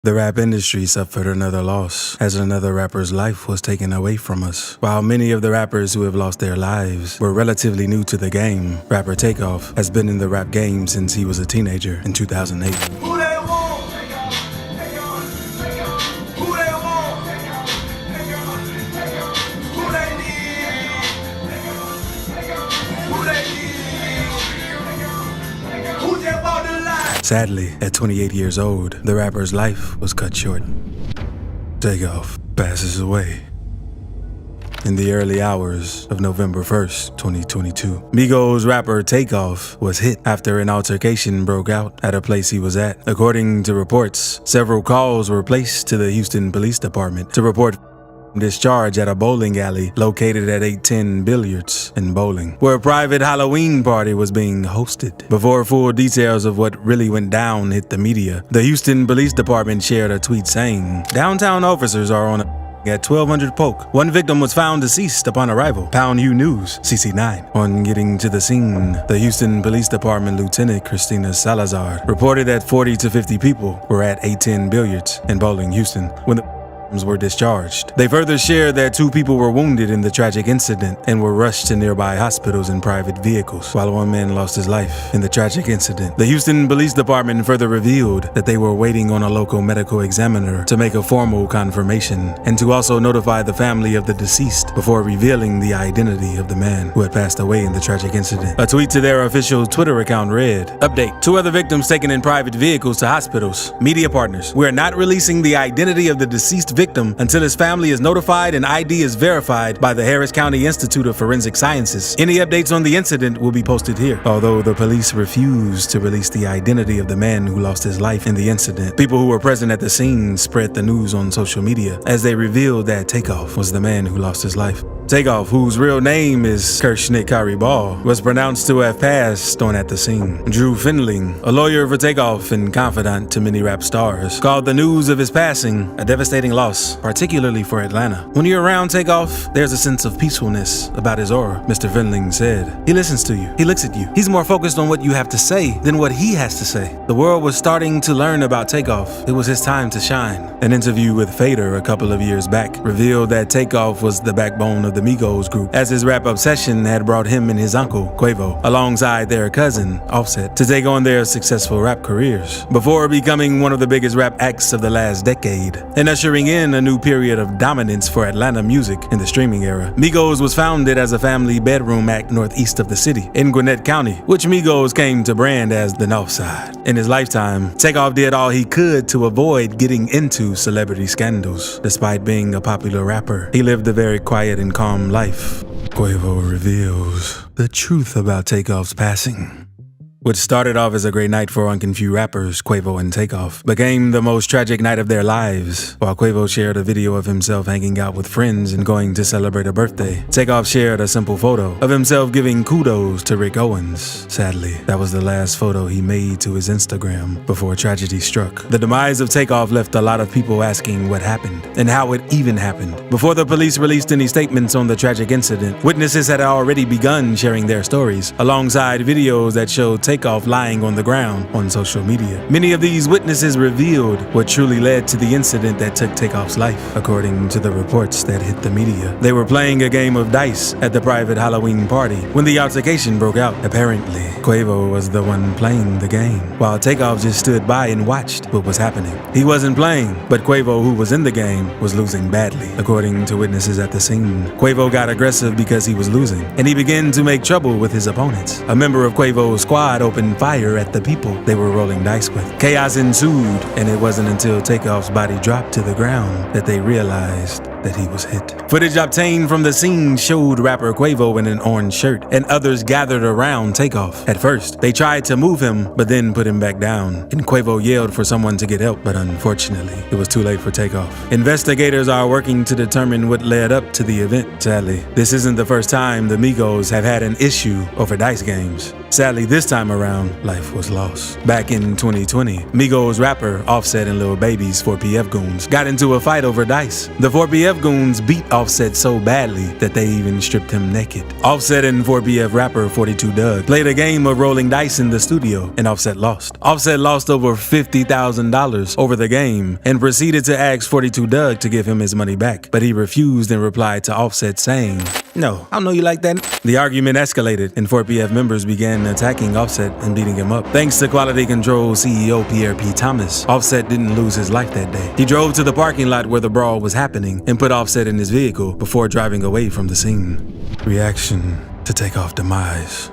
The rap industry suffered another loss, as another rapper's life was taken away from us. While many of the rappers who have lost their lives were relatively new to the game, rapper Takeoff has been in the rap game since he was a teenager in 2008. Who they want? Who they want? Who they need? Who they need? Who just bought the line? Sadly, at 28 years old, the rapper's life was cut short. Takeoff passes away in the early hours of November 1st, 2022. Migos rapper Takeoff was hit after an altercation broke out at a place he was at. According to reports, several calls were placed to the Houston Police Department to report discharge at a bowling alley located at 810 Billiards in Bowling, where a private Halloween party was being hosted. Before full details of what really went down hit the media, the Houston Police Department shared a tweet saying, "Downtown officers are on at 1200 Polk. One victim was found deceased upon arrival. Pound U News, CC9. On getting to the scene, the Houston Police Department Lieutenant Christina Salazar reported that 40 to 50 people were at 810 Billiards in Bowling, Houston, when the were discharged. They further shared that 2 people were wounded in the tragic incident and were rushed to nearby hospitals in private vehicles, while 1 man lost his life in the tragic incident. The Houston Police Department further revealed that they were waiting on a local medical examiner to make a formal confirmation and to also notify the family of the deceased before revealing the identity of the man who had passed away in the tragic incident. A tweet to their official Twitter account read, "Update, 2 other victims taken in private vehicles to hospitals. Media partners, we are not releasing the identity of the deceased victim until his family is notified and ID is verified by the Harris County Institute of Forensic Sciences. Any updates on the incident will be posted here." Although the police refused to release the identity of the man who lost his life in the incident, people who were present at the scene spread the news on social media as they revealed that Takeoff was the man who lost his life. Takeoff, whose real name is Kershnik Karibal, was pronounced to have passed on at the scene. Drew Findling, a lawyer for Takeoff and confidant to many rap stars, called the news of his passing a devastating loss, particularly for Atlanta. "When you're around Takeoff, there's a sense of peacefulness about his aura," Mr. Findling said. "He listens to you. He looks at you. He's more focused on what you have to say than what he has to say." The world was starting to learn about Takeoff. It was his time to shine. An interview with Fader a couple of years back revealed that Takeoff was the backbone of the Migos group, as his rap obsession had brought him and his uncle, Quavo, alongside their cousin, Offset, to take on their successful rap careers, before becoming one of the biggest rap acts of the last decade, and ushering in a new period of dominance for Atlanta music in the streaming era. Migos was founded as a family bedroom act northeast of the city, in Gwinnett County, which Migos came to brand as the North Side. In his lifetime, Takeoff did all he could to avoid getting into celebrity scandals. Despite being a popular rapper, he lived a very quiet and calm life. Quavo reveals the truth about Takeoff's passing. What started off as a great night for unconfused rappers, Quavo and Takeoff, became the most tragic night of their lives. While Quavo shared a video of himself hanging out with friends and going to celebrate a birthday, Takeoff shared a simple photo of himself giving kudos to Rick Owens. Sadly, that was the last photo he made to his Instagram before tragedy struck. The demise of Takeoff left a lot of people asking what happened and how it even happened. Before the police released any statements on the tragic incident, witnesses had already begun sharing their stories, alongside videos that showed Takeoff lying on the ground on social media. Many of these witnesses revealed what truly led to the incident that took Takeoff's life. According to the reports that hit the media, they were playing a game of dice at the private Halloween party when the altercation broke out. Apparently, Quavo was the one playing the game, while Takeoff just stood by and watched what was happening. He wasn't playing, but Quavo, who was in the game, was losing badly. According to witnesses at the scene, Quavo got aggressive because he was losing, and he began to make trouble with his opponents. A member of Quavo's squad opened fire at the people they were rolling dice with. Chaos ensued, and it wasn't until Takeoff's body dropped to the ground that they realized that he was hit. Footage obtained from the scene showed rapper Quavo in an orange shirt, and others gathered around Takeoff. At first, they tried to move him, but then put him back down, and Quavo yelled for someone to get help, but unfortunately, it was too late for Takeoff. Investigators are working to determine what led up to the event. Sadly, this isn't the first time the Migos have had an issue over dice games. Sadly, this time around, life was lost. Back in 2020, Migos rapper Offset and Lil Baby's 4PF goons got into a fight over dice. The 4PF goons beat Offset so badly that they even stripped him naked. Offset and 4PF rapper 42 Dugg played a game of rolling dice in the studio, and Offset lost. Offset lost over $50,000 over the game and proceeded to ask 42 Dugg to give him his money back, but he refused and replied to Offset saying, "No, I don't know you like that." The argument escalated and 4PF members began attacking Offset and beating him up. Thanks to Quality Control CEO Pierre P. Thomas, Offset didn't lose his life that day. He drove to the parking lot where the brawl was happening and put Offset in his vehicle before driving away from the scene. Reaction to Takeoff demise.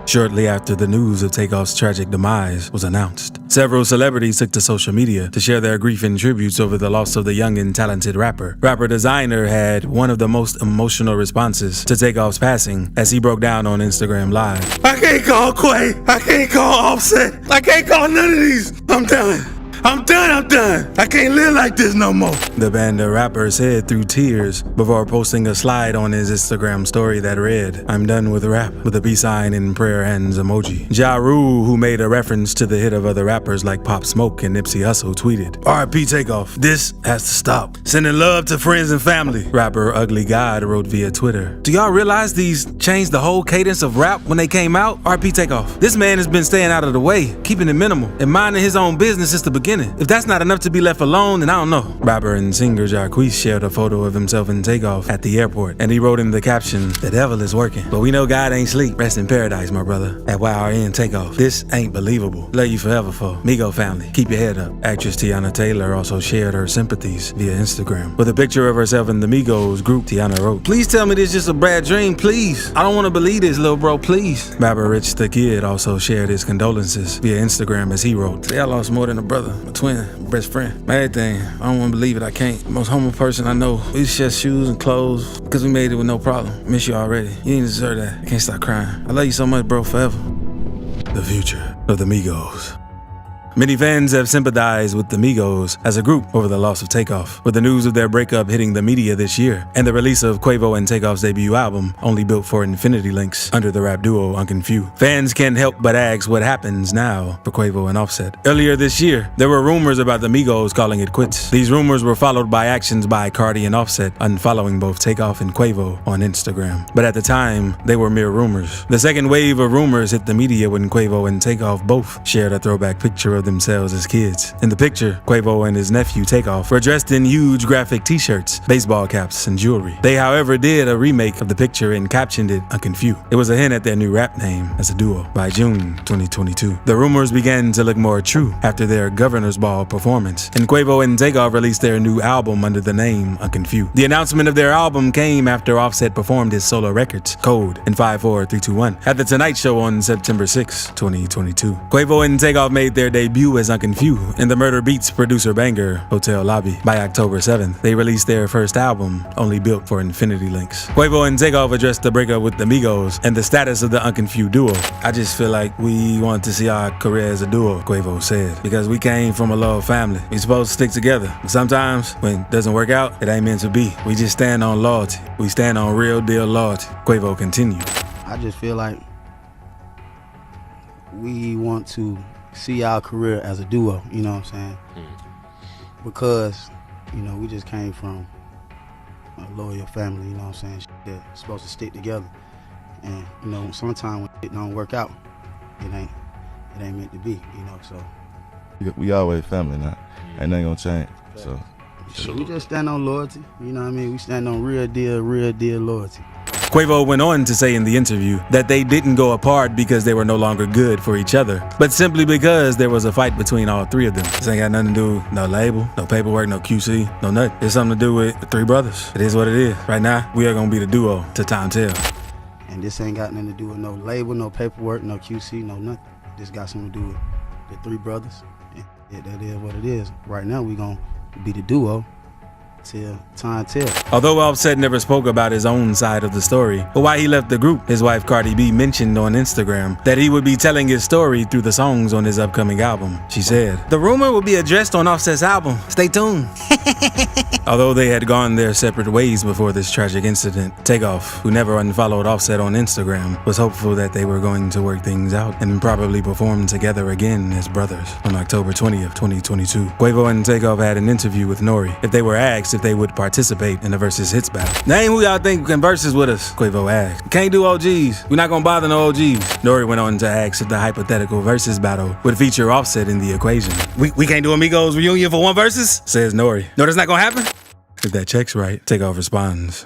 Shortly after the news of Takeoff's tragic demise was announced, several celebrities took to social media to share their grief and tributes over the loss of the young and talented rapper. Rapper Designer had one of the most emotional responses to Takeoff's passing as he broke down on Instagram Live. "I can't call Quay, I can't call Offset, I can't call none of these. I'm done. I'm done. I can't live like this no more." The band of rappers said through tears before posting a slide on his Instagram story that read, "I'm done with rap," with a peace sign and prayer hands emoji. Ja Rule, who made a reference to the hit of other rappers like Pop Smoke and Nipsey Hussle, tweeted, "R.I.P. Takeoff. This has to stop. Sending love to friends and family." Rapper Ugly God wrote via Twitter, "Do y'all realize these changed the whole cadence of rap when they came out? R.I.P. Takeoff. This man has been staying out of the way, keeping it minimal, and minding his own business since the beginning. If that's not enough to be left alone, then I don't know." Rapper and singer Jacquees shared a photo of himself and Takeoff at the airport, and he wrote in the caption, "The devil is working, but we know God ain't sleep. Rest in paradise, my brother. At YRN Takeoff. This ain't believable. Love you forever, for Migo family. Keep your head up." Actress Tiana Taylor also shared her sympathies via Instagram. With a picture of herself in the Migos group, Tiana wrote, "Please tell me this is just a bad dream, please. I don't want to believe this, little bro, please." Rapper Rich the Kid also shared his condolences via Instagram as he wrote, "Say I lost more than a brother, a twin, best friend. Everything. I don't want to believe it. I can't. Most humble person I know. We share shoes and clothes because we made it with no problem. Miss you already. You didn't deserve that. I can't stop crying. I love you so much, bro, forever." The future of the Migos. Many fans have sympathized with the Migos as a group over the loss of Takeoff, with the news of their breakup hitting the media this year, and the release of Quavo and Takeoff's debut album, Only Built for Infinity Links, under the rap duo Unconfused. Fans can't help but ask what happens now for Quavo and Offset. Earlier this year, there were rumors about the Migos calling it quits. These rumors were followed by actions by Cardi and Offset unfollowing both Takeoff and Quavo on Instagram. But at the time, they were mere rumors. The second wave of rumors hit the media when Quavo and Takeoff both shared a throwback picture of themselves as kids. In the picture, Quavo and his nephew Takeoff were dressed in huge graphic t-shirts, baseball caps, and jewelry. They, however, did a remake of the picture and captioned it Unconfused. It was a hint at their new rap name as a duo. By June 2022, the rumors began to look more true after their Governor's Ball performance, and Quavo and Takeoff released their new album under the name Unconfused. The announcement of their album came after Offset performed his solo records, Code and 54321, at The Tonight Show on September 6, 2022. Quavo and Takeoff made their debut as Unconfused in the Murder Beats producer banger Hotel Lobby. By October 7th, they released their first album, Only Built for Infinity Links. Quavo and Takeoff addressed the breakup with the Migos and the status of the Unconfused duo. "I just feel like we want to see our career as a duo," Quavo said, "because we came from a love family. We supposed to stick together. But sometimes, when it doesn't work out, it ain't meant to be. We just stand on loyalty. We stand on real deal loyalty." Quavo continued, "I just feel like we want to see our career as a duo, you know what I'm saying? Because, you know, we just came from a loyal family, you know what I'm saying? That's supposed to stick together. And, you know, sometimes when it don't work out, it ain't meant to be, you know, so. We always family now. Ain't nothing gonna change, so. We just stand on loyalty, you know what I mean? We stand on real deal loyalty. Quavo went on to say in the interview that they didn't go apart because they were no longer good for each other, but simply because there was a fight between all three of them. This ain't got nothing to do with no label, no paperwork, no QC, no nothing. It's something to do with the three brothers. It is what it is. Right now, we are gonna be the duo to time tell. And this ain't got nothing to do with no label, no paperwork, no QC, no nothing. This got something to do with the three brothers. And that is what it is. Right now, we gonna be the duo till time tell. Although Offset never spoke about his own side of the story, but why he left the group, his wife Cardi B mentioned on Instagram that he would be telling his story through the songs on his upcoming album. She said, "The rumor will be addressed on Offset's album. Stay tuned." Although they had gone their separate ways before this tragic incident, Takeoff, who never unfollowed Offset on Instagram, was hopeful that they were going to work things out and probably perform together again as brothers on October 20th, 2022. Quavo and Takeoff had an interview with Nori. If they were asked if they would participate in the Versus Hits battle. "Name who y'all think can versus with us," Quavo asked. "Can't do OGs. We're not gonna bother no OGs." Nori went on to ask if the hypothetical versus battle would feature Offset in the equation. We can't do Amigos reunion for one versus?" says Nori. "No, that's not gonna happen?" If that check's right, Takeoff responds,